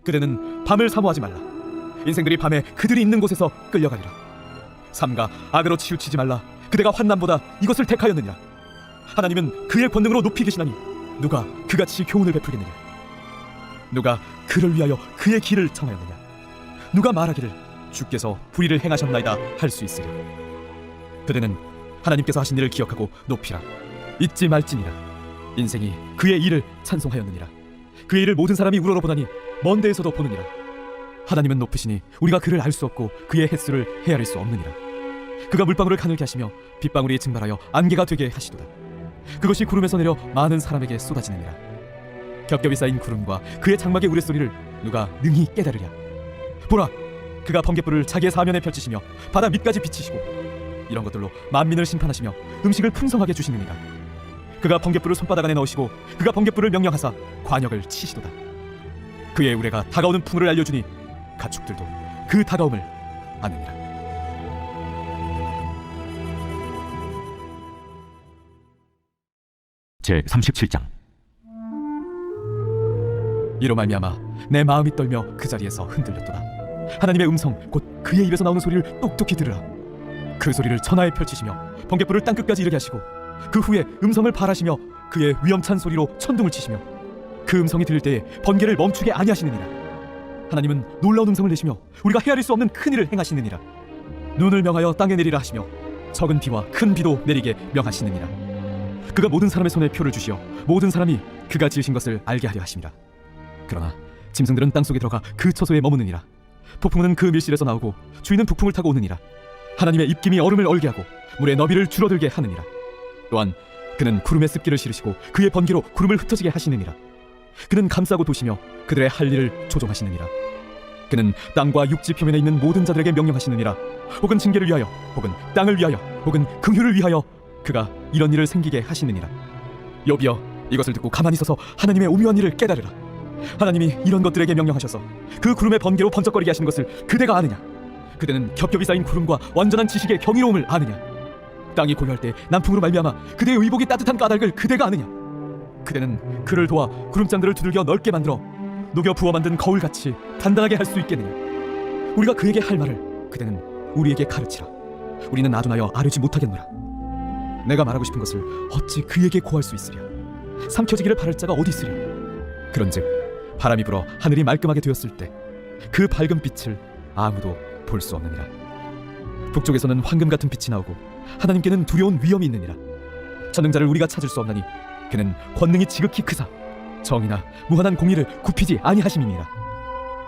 그대는 밤을 사모하지 말라. 인생들이 밤에 그들이 있는 곳에서 끌려가리라. 삼가 악으로 치우치지 말라. 그대가 환난보다 이것을 택하였느니라. 하나님은 그의 권능으로 높이 계시나니 누가 그같이 교훈을 베풀겠느냐. 누가 그를 위하여 그의 길을 청하였느냐. 누가 말하기를 주께서 불의를 행하셨나이다 할 수 있으랴. 그대는 하나님께서 하신 일을 기억하고 높이라. 잊지 말지니라. 인생이 그의 일을 찬송하였느니라. 그의 일을 모든 사람이 우러러보다니 먼 데에서도 보느니라. 하나님은 높으시니 우리가 그를 알 수 없고 그의 횟수를 헤아릴 수 없느니라. 그가 물방울을 가늘게 하시며 빗방울이 증발하여 안개가 되게 하시도다. 그것이 구름에서 내려 많은 사람에게 쏟아지느니라. 겹겹이 쌓인 구름과 그의 장막의 우레소리를 누가 능히 깨달으랴. 보라, 그가 번갯불을 자기의 사면에 펼치시며 바다 밑까지 비치시고 이런 것들로 만민을 심판하시며 음식을 풍성하게 주시느니라. 그가 번갯불을 손바닥 안에 넣으시고 그가 번갯불을 명령하사 관역을 치시도다. 그의 우레가 다가오는 풍물을 알려주니 가축들도 그 다가옴을 아느니라. 제 37장. 이로 말미암아 내 마음이 떨며 그 자리에서 흔들렸도다. 하나님의 음성 곧 그의 입에서 나오는 소리를 똑똑히 들으라. 그 소리를 천하에 펼치시며 번갯불을 땅끝까지 이르게 하시고 그 후에 음성을 발하시며 그의 위엄찬 소리로 천둥을 치시며 그 음성이 들릴 때에 번개를 멈추게 아니하시느니라. 하나님은 놀라운 음성을 내시며 우리가 헤아릴 수 없는 큰 일을 행하시느니라. 눈을 명하여 땅에 내리라 하시며 적은 비와 큰 비도 내리게 명하시느니라. 그가 모든 사람의 손에 표를 주시어 모든 사람이 그가 지으신 것을 알게 하려 하심이라. 그러나 짐승들은 땅속에 들어가 그 처소에 머무느니라. 폭풍은 그 밀실에서 나오고 주인은 북풍을 타고 오느니라. 하나님의 입김이 얼음을 얼게 하고 물의 너비를 줄어들게 하느니라. 또한 그는 구름의 습기를 실으시고 그의 번개로 구름을 흩어지게 하시느니라. 그는 감싸고 도시며 그들의 할 일을 조종하시느니라. 그는 땅과 육지 표면에 있는 모든 자들에게 명령하시느니라. 혹은 징계를 위하여 혹은 땅을 위하여 혹은 긍휼을 위하여 그가 이런 일을 생기게 하시느니라. 욥이여, 이것을 듣고 가만히 서서 하나님의 오묘한 일을 깨달으라. 하나님이 이런 것들에게 명령하셔서 그 구름의 번개로 번쩍거리게 하시는 것을 그대가 아느냐. 그대는 겹겹이 쌓인 구름과 완전한 지식의 경이로움을 아느냐. 땅이 고요할 때 남풍으로 말미암아 그대의 의복이 따뜻한 까닭을 그대가 아느냐. 그대는 그를 도와 구름장들을 두들겨 넓게 만들어 녹여 부어 만든 거울같이 단단하게 할 수 있겠느냐. 우리가 그에게 할 말을 그대는 우리에게 가르치라. 우리는 아둔하여 아뢰지 못하겠노라. 내가 말하고 싶은 것을 어찌 그에게 고할 수 있으랴. 삼켜지기를 바랄 자가 어디 있으랴. 그런즉 바람이 불어 하늘이 말끔하게 되었을 때 그 밝은 빛을 아무도 볼 수 없느니라. 북쪽에서는 황금 같은 빛이 나오고 하나님께는 두려운 위엄이 있느니라. 전능자를 우리가 찾을 수 없나니 그는 권능이 지극히 크사 정의나 무한한 공의를 굽히지 아니하심이니라.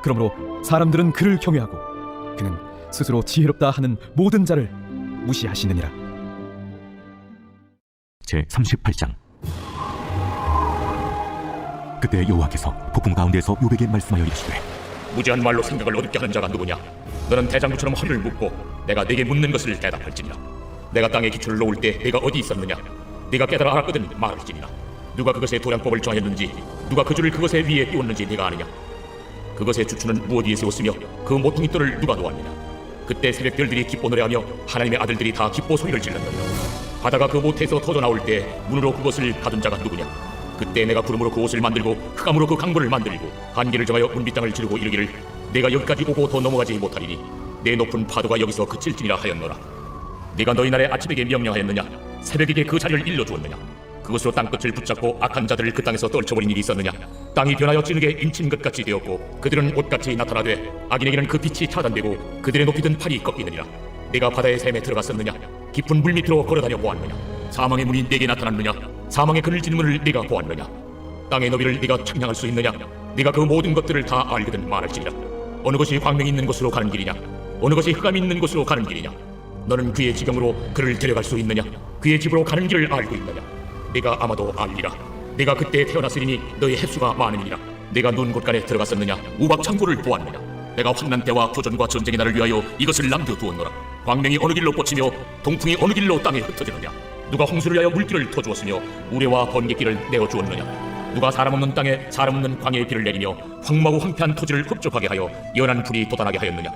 그러므로 사람들은 그를 경외하고 그는 스스로 지혜롭다 하는 모든 자를 무시하시느니라. 제 38장. 그때 여호와께서 폭풍 가운데서 욥에게 말씀하여 이르시되 무지한 말로 생각을 어둡게 하는 자가 누구냐? 너는 대장부처럼 허리를 묶고 내가 네게 묻는 것을 대답할지니라. 내가 땅에 기초를 놓을 때 네가 어디 있었느냐? 네가 깨달아 알았거든 말할지니라. 누가 그것의 도량법을 정하였는지 누가 그 줄을 그것의 위에 띄웠는지 네가 아느냐? 그것의 주추는 무엇 위에 세웠으며 그 모퉁이 돌을 누가 놓았느냐? 그때 새벽별들이 기뻐 노래하며 하나님의 아들들이 다 기뻐 소리를 질렀느냐? 바다가 그 모태에서 터져 나올 때 문으로 그것을 가둔 자가 누구냐? 그때 내가 구름으로 그 옷을 만들고 흑암으로 그 강물을 만들고 한계를 정하여 문빗장을 지르고 이르기를 내가 여기까지 오고 더 넘어가지 못하리니 내 높은 파도가 여기서 그칠지니라 하였노라. 네가 너희 날에 아침에게 명령하였느냐? 새벽에게 그 자리를 일러주었느냐? 그것으로 땅끝을 붙잡고 악한 자들을 그 땅에서 떨쳐버린 일이 있었느냐? 땅이 변하여 진흙에 인친 것 같이 되었고 그들은 옷같이 나타나되 악인에게는 그 빛이 차단되고 그들의 높이 든 팔이 꺾이느니라. 네가 바다의 샘에 들어갔었느냐? 깊은 물 밑으로 걸어다녀 보았느냐? 사망의 문이 네게 나타났느냐? 사망의 그늘진 문을 네가 보았느냐? 땅의 너비를 네가 측량할 수 있느냐? 네가 그 모든 것들을 다 알거든 말할지니라. 어느 것이 광명이 있는 곳으로 가는 길이냐? 어느 것이 흑암이 있는 곳으로 가는 길이냐? 너는 그의 지경으로 그를 데려갈 수 있느냐? 그의 집으로 가는 길을 알고 있느냐? 네가 아마도 알리라. 네가 그때 태어났으니 너의 횟수가 많으니라. 네가 눈 곳간에 들어갔었느냐? 우박 창고를 보았느냐? 내가 환난 때와 도전과 전쟁의 날을 위하여 이것을 남겨두었노라. 광명이 어느 길로 뻗치며 동풍이 어느 길로 땅에 흩어지느냐? 누가 홍수를 위하여 물길을 터주었으며 우레와 번개길을 내어주었느냐? 누가 사람 없는 땅에 사람 없는 광야의 비를 내리며 황무하고 황폐한 토지를 흡족하게 하여 연한 불이 돋아나게 하였느냐?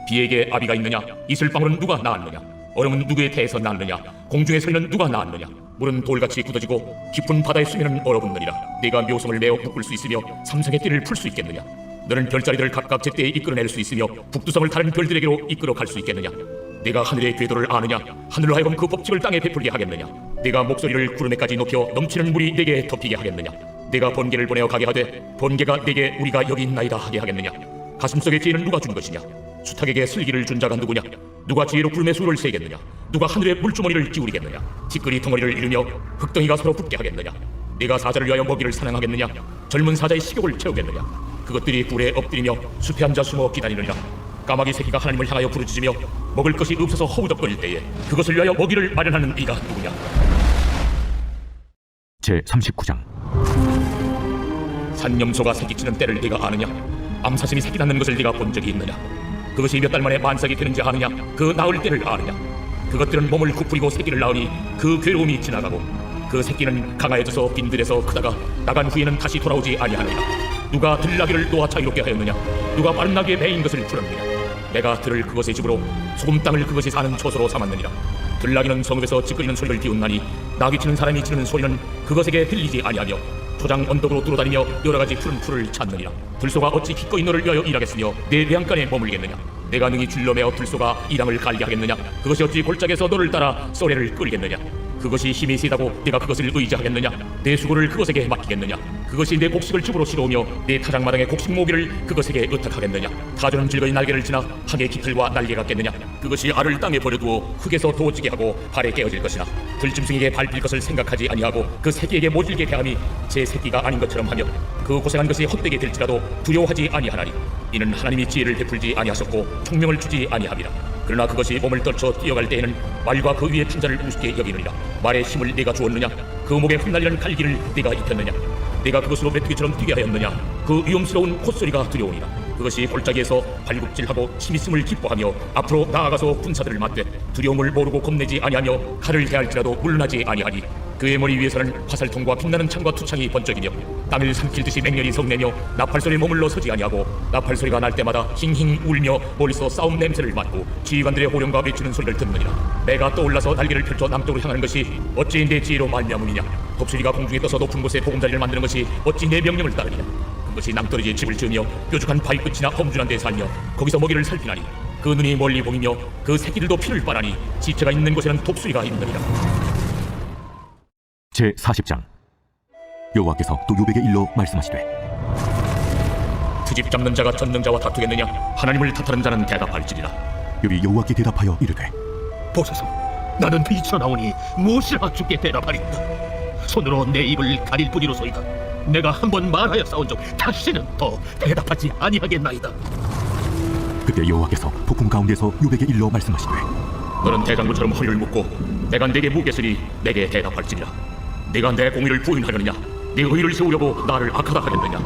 비에게 아비가 있느냐? 이슬방울은 누가 낳았느냐? 얼음은 누구의 태에서 낳느냐? 공중의 소리는 누가 낳았느냐? 물은 돌같이 굳어지고 깊은 바다의 수면은 얼어붙느니라. 네가 묘성을 내어 묶을 수 있으며 삼성의 띠를 풀 수 있겠느냐? 너는 별자리들 각각 제때에 이끌어낼 수 있으며 북두성을 다른 별들에게로 이끌어 갈 수 있겠느냐? 네가 하늘의 궤도를 아느냐? 하늘로 하여금 그 법칙을 땅에 베풀게 하겠느냐? 네가 목소리를 구름에까지 높여 넘치는 물이 네게 덮이게 하겠느냐? 네가 번개를 보내어 가게 하되 번개가 네게 우리가 여기 있나이다 하게 하겠느냐? 가슴속의 지혜는 누가 준 것이냐? 수탉에게 슬기를 준 자가 누구냐? 누가 지혜로 구름의 수를 세겠느냐? 누가 하늘의 물주머니를 기울이겠느냐? 티끌이 덩어리를 이루며 흙덩이가 서로 붙게 하겠느냐? 네가 사자를 위하여 먹이를 사냥하겠느냐? 젊은 사자의 식욕을 채우겠느냐? 그것들이 굴에 엎드리며 숲에 앉아 숨어 기다리느냐? 까마귀 새끼가 하나님을 향하여 부르짖으며 먹을 것이 없어서 허우적거릴 때에 그것을 위하여 먹이를 마련하는 이가 누구냐? 제39장. 산염소가 새끼치는 때를 네가 아느냐? 암사슴이 새끼 낳는 것을 네가 본 적이 있느냐? 그것이 몇 달 만에 만삭이 되는지 아느냐? 그 낳을 때를 아느냐? 그것들은 몸을 구부리고 새끼를 낳으니 그 괴로움이 지나가고 그 새끼는 강하여져서 빈들에서 크다가 나간 후에는 다시 돌아오지 아니하느냐? 누가 들나귀를 놓아 자유롭게 하였느냐? 누가 빠른 나귀에 매인 것을 풀었느냐? 내가 들을 그것의 집으로 소금 땅을 그것이 사는 초소로 삼았느니라. 들나귀는 성읍에서 찌끄리는 소리를 띄운나니 나귀 치는 사람이 지르는 소리는 그것에게 들리지 아니하며 초장 언덕으로 뚫어다니며 여러가지 푸른 풀을 찾느니라. 들소가 어찌 기꺼이 너를 위하여 일하겠으며 내 외양간에 머물겠느냐? 내가 능히 줄로 매어 들소가 이 땅을 갈게 하겠느냐? 그것이 어찌 골짜기에서 너를 따라 쏘래를 끓이겠느냐? 그것이 힘이 세다고 내가 그것을 의지하겠느냐? 내 수고를 그것에게 맡기겠느냐? 그것이 내 곡식을 집으로 실어오며 내 타작마당의 곡식 모기를 그것에게 의탁하겠느냐? 타조는 즐거이 날개를 지나 항의 깃털과 날개 같겠느냐? 그것이 알을 땅에 버려두어 흙에서 도지게 하고 발에 깨어질 것이나 들짐승에게 밟힐 것을 생각하지 아니하고 그 새끼에게 모질게 대함이 제 새끼가 아닌 것처럼 하며 그 고생한 것이 헛되게 될지라도 두려워하지 아니하나니 이는 하나님이 지혜를 베풀지 아니하셨고 총명을 주지 아니함이라. 그러나 그것이 몸을 떨쳐 뛰어갈 때에는 말과 그 위에 탄자를 우습게 여기느니라. 말의 힘을 네가 주었느냐? 그 목에 흩날리는 갈기를 네가 입혔느냐? 네가 그것으로 메뚜기처럼 뛰게 하였느냐? 그 위험스러운 콧소리가 두려우니라. 그것이 골짜기에서 발굽질하고 힘있음을 기뻐하며 앞으로 나아가서 군사들을 맞되 두려움을 모르고 겁내지 아니하며 칼을 대할지라도 물러나지 아니하니 그의 머리 위에서는 화살통과 빛나는 창과 투창이 번쩍이며 땅을 삼킬듯이 맹렬히 성내며 나팔소리에 머물러 서지 아니하고 나팔소리가 날 때마다 힝힝 울며 멀리서 싸움 냄새를 맡고 지휘관들의 호령과 외치는 소리를 듣느니라. 내가 떠올라서 날개를 펼쳐 남쪽으로 향하는 것이 어찌 내 지혜로 말미암으니냐? 독수리가 공중에 떠서 높은 곳에 보금자리를 만드는 것이 어찌 내 명령을 따르느냐? 그것이 낭떠러지에 집을 지으며 뾰족한 바위 끝이나 험준한 데 살며 거기서 먹이를 살피나니 그 눈이 멀리 보이며 그 새끼들도 피를 빨아니 지체가 있는 곳에는 독수리가 있느니라. 제40장. 여호와께서 또 요백의 일로 말씀하시되 트집 잡는 자가 전능자와 다투겠느냐? 하나님을 탓하는 자는 대답할지니라. 욥이 여호와께 대답하여 이르되 보소서, 나는 미쳐나오니 무엇이라 주께 대답하리까? 손으로 내 입을 가릴 뿐이로소이다. 내가 한번 말하여 싸운 적 다시는 더 대답하지 아니하겠나이다. 그때 여호와께서 폭풍 가운데서 요백의 일로 말씀하시되 너는 대장부처럼 허리를 묶고 내가 내게 묻겠으니 내게 대답할지니라. 네가 내 공의를 부인하려느냐? 네 의를 세우려고 나를 악하다 하겠느냐?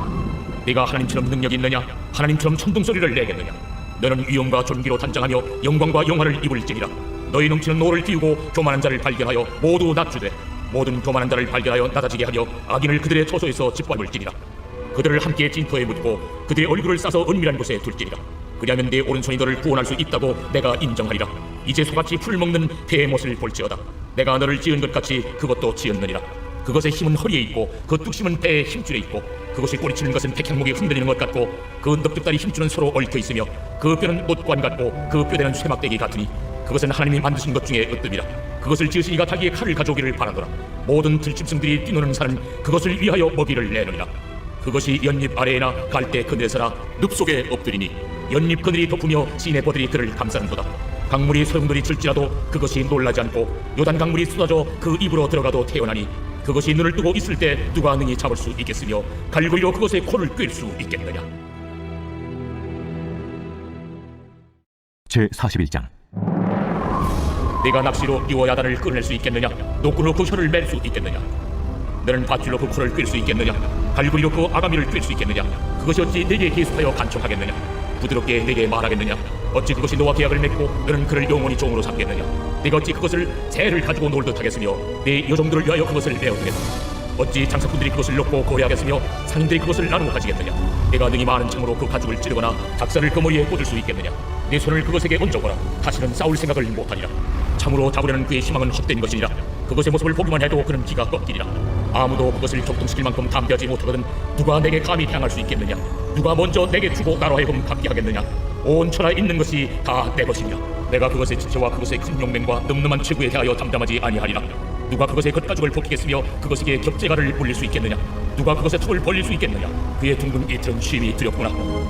네가 하나님처럼 능력이 있느냐? 하나님처럼 천둥소리를 내겠느냐? 너는 위엄과 존귀로 단장하며 영광과 영화를 입을지니라. 너희 넘치는 노를 띄우고 교만한 자를 발견하여 모두 낮추되 모든 교만한 자를 발견하여 낮아지게 하려 악인을 그들의 처소에서 짓밟을지니라. 그들을 함께 찐터에 묻고 그들의 얼굴을 싸서 은밀한 곳에 둘지니라. 그리하면 네 오른손이 너를 구원할 수 있다고 내가 인정하리라. 이제 소같이 풀을 먹는 배의 못을 볼지어다. 내가 너를 지은 것 같이 그것도 지었느니라. 그것의 힘은 허리에 있고 그 뚝심은 배의 힘줄에 있고 그것이 꼬리치는 것은 백향목이 흔들리는 것 같고 그 넉넉다리 힘줄은 서로 얽혀 있으며 그 뼈는 못관 같고 그 뼈대는 쇠막대기 같으니 그것은 하나님이 만드신 것 중에 으뜸이라. 그것을 지으시니가 자기의 칼을 가져오기를 바라노라. 모든 들짐승들이 뛰노는 산은 그것을 위하여 먹이를 내느니라. 그것이 연잎 아래에나 갈대 그늘에서나 늪속에 엎드리니 연잎 그늘이 덮으며 시내 버들이 그를 감싸는도다. 강물이 소용돌이 질지라도 그것이 놀라지 않고 요단 강물이 쏟아져 그 입으로 들어가도 태어나니 그것이 눈을 뜨고 있을 때 누가 능히 잡을 수 있겠으며 갈고리로 그것의 코를 꿰일 수 있겠느냐. 제41장. 네가 낚시로 유어야단을 끌어낼 수 있겠느냐? 노끈으로 그 혀를 맬 수 있겠느냐? 너는 밧줄로 그 코를 꿰일 수 있겠느냐? 갈고리로 그 아가미를 꿰일 수 있겠느냐? 그것이 어찌 네게 계속하여 간청하겠느냐? 부드럽게 네게 말하겠느냐? 어찌 그것이 너와 계약을 맺고 너는 그를 영원히 종으로 삼겠느냐? 네가 어찌 그것을 재를 가지고 놀듯 하겠으며 네 여종들을 위하여 그것을 내어두겠느냐? 어찌 장사꾼들이 그것을 넣고 거래하겠으며 상인들이 그것을 나누어 가지겠느냐? 네가 능히 많은 창으로 그 가죽을 찌르거나 닭살을 그 머리에 꽂을 수 있겠느냐? 네 손을 그것에게 얹어보라. 다시는 싸울 생각을 못하리라. 참으로 잡으려는 그의 희망은 헛된 것이니라. 그것의 모습을 보기만 해도 그는 기가 꺾이리라. 아무도 그것을 격동시킬 만큼 담대하지 못하거든 누가 내게 감히 향할 수 있겠느냐? 누가 먼저 내게 주고 나로 하여금 갖게 하겠느냐? 온 천하에 있는 것이 다 내 것이니라. 내가 그것의 지체와 그것의 큰 용맹과 늠름한 체구에 대하여 담담하지 아니하리라. 누가 그것의 겉가죽을 벗기겠으며 그것에게 겹재가를 물릴 수 있겠느냐? 누가 그것의 턱을 벌릴 수 있겠느냐? 그의 둥근 이틀은 쉼이 두렵구나.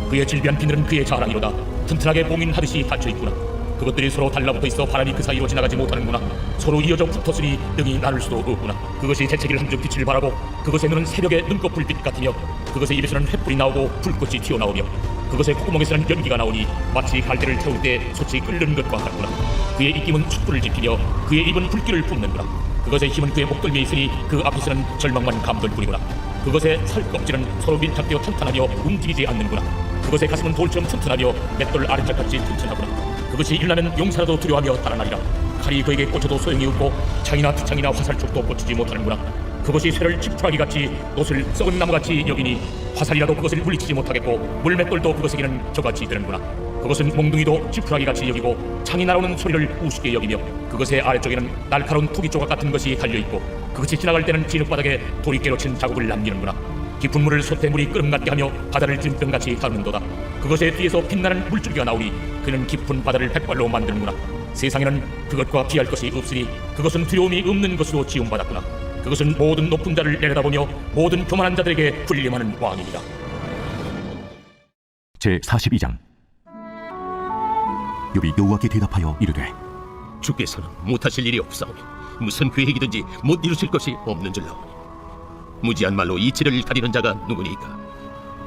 그의 질비한 비늘은 그의 자랑이로다. 튼튼하게 봉인하듯이 닫혀있구나. 그것들이 서로 달라붙어 있어 바람이 그 사이로 지나가지 못하는구나. 서로 이어져 붙었으니 능히 나눌 수도 없구나. 그것이 재채기를 한즉 빛을 바라고 그것의 눈은 새벽의 눈꽃 불빛 같으며 그것의 입에서는 횃불이 나오고 불꽃이 튀어나오며 그것의 콧구멍에서는 연기가 나오니 마치 갈대를 태울 때 솥이 끓는 것과 같구나. 그의 입김은 촛불을 지피며 그의 입은 불길을 뿜는구나. 그것의 힘은 그의 목덜미에 있으니 그 앞에서는 절망만 감돌 뿐이구나. 그것의 살껍질은 서로 밀착되어 탄탄하며 움직이지 않는구나. 그것의 가슴은 돌처럼 튼튼하며 맷돌 아래짝같이 튼튼하구나. 그것이 일나면 용사라도 두려워하며 달아나리라. 칼이 그에게 꽂혀도 소용이 없고 창이나 투창이나 화살촉도 꽂히지 못하는구나. 그것이 쇠를 지푸라기 같이 노슬 썩은 나무같이 여기니 화살이라도 그것을 물리치지 못하겠고 물맷돌도 그것에게는 저같이 되는구나. 그것은 몽둥이도 지푸라기 같이 여기고 창이 날아오는 소리를 우습게 여기며 그것의 아래쪽에는 날카로운 투기 조각 같은 것이 달려있고 그것이 지나갈 때는 진흙바닥에 돌이 깨로친 자국을 남기는구나. 깊은 물을 솥에 물이 끓음같게 하며 바다를 찜병같이 다루는도다. 그것의 뒤에서 빛나는 물줄기가 나오니 그는 깊은 바다를 백발로 만드는구나. 세상에는 그것과 비할 것이 없으니 그것은 두려움이 없는 것으로 지음받았구나. 그것은 모든 높은 자를 내려다보며 모든 교만한 자들에게 군림하는 왕이니라. 제42장. 욥이 여호와께 대답하여 이르되 주께서는 못하실 일이 없사오니 무슨 계획이든지 못 이루실 것이 없는 줄 나오니 무지한 말로 이치를 가리는 자가 누구니까?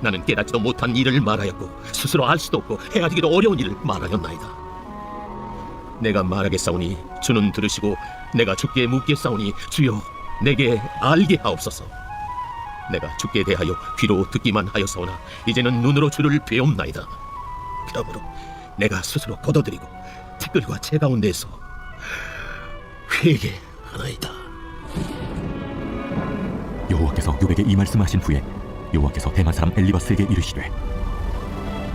나는 깨닫지도 못한 일을 말하였고 스스로 알 수도 없고 헤아리기도 어려운 일을 말하였나이다. 내가 말하겠사오니 주는 들으시고 내가 주께 묻겠사오니 주여 내게 알게 하옵소서. 내가 주께 대하여 귀로 듣기만 하였사오나 이제는 눈으로 주를 배움나이다. 그러므로 내가 스스로 걷어들이고 티끌과 채 가운데에서 회개하나이다. 여호와께서 욥에게 이 말씀하신 후에 여호와께서 대만 사람 엘리바스에게 이르시되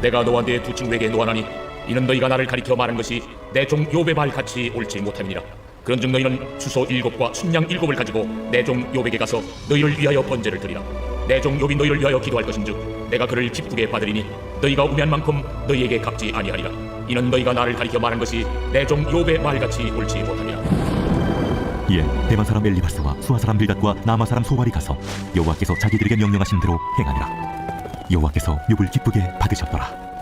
내가 너와 네 두 친구에게 노하나니 이는 너희가 나를 가리켜 말한 것이 내 종 욥의 말 같이 옳지 못함이니라. 그런즉 너희는 수소 7과 순양 7을 가지고 내 종 욥에게 가서 너희를 위하여 번제를 드리라. 내 종 욥이 너희를 위하여 기도할 것인즉 내가 그를 기쁘게 받으리니 너희가 우매한 만큼 너희에게 갚지 아니하리라. 이는 너희가 나를 가리켜 말한 것이 내 종 욥의 말 같이 옳지 못함이라. 이에 대만 사람 엘리바스와 수아 사람 빌닷과 나마 사람 소발이 가서 여호와께서 자기들에게 명령하신 대로 행하니라. 여호와께서 욥을 기쁘게 받으셨더라.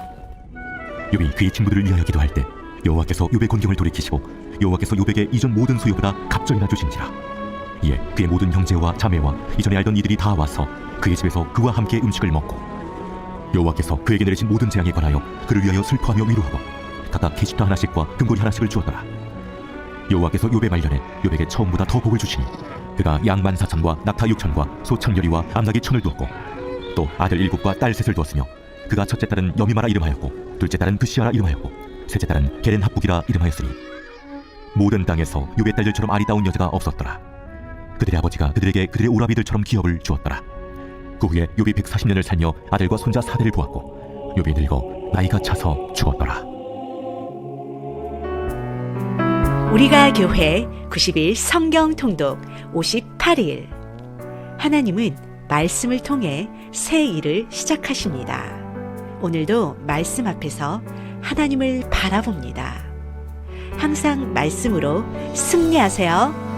욥이 그의 친구들을 위하여 기도할 때 여호와께서 욥의 곤경을 돌이키시고 여호와께서 욥에게 이전 모든 소유보다 갑절이나 주신지라. 이에 그의 모든 형제와 자매와 이전에 알던 이들이 다 와서 그의 집에서 그와 함께 음식을 먹고 여호와께서 그에게 내리신 모든 재앙에 관하여 그를 위하여 슬퍼하며 위로하고 각각 계집도 하나씩과 금고리 하나씩을 주었더라. 여호와께서 욥의 말년에 욥에게 처음보다 더 복을 주시니 그가 양 14,000과 낙타 6,000과 소 1,000여리와 암나귀 1,000을 두었고 또 아들 7과 딸 3을 두었으며 그가 첫째 딸은 여미마라 이름하였고 둘째 딸은 드시아라 이름하였고 셋째 딸은 게렌합북이라 이름하였으니 모든 땅에서 욥의 딸들처럼 아리따운 여자가 없었더라. 그들의 아버지가 그들에게 그들의 오라비들처럼 기업을 주었더라. 그 후에 욥이 140년을 살며 아들과 손자 4대를 보았고 욥이 늙어 나이가 차서 죽었더라. 우리가 교회 90일 성경 통독 58일. 하나님은 말씀을 통해 새 일을 시작하십니다. 오늘도 말씀 앞에서 하나님을 바라봅니다. 항상 말씀으로 승리하세요.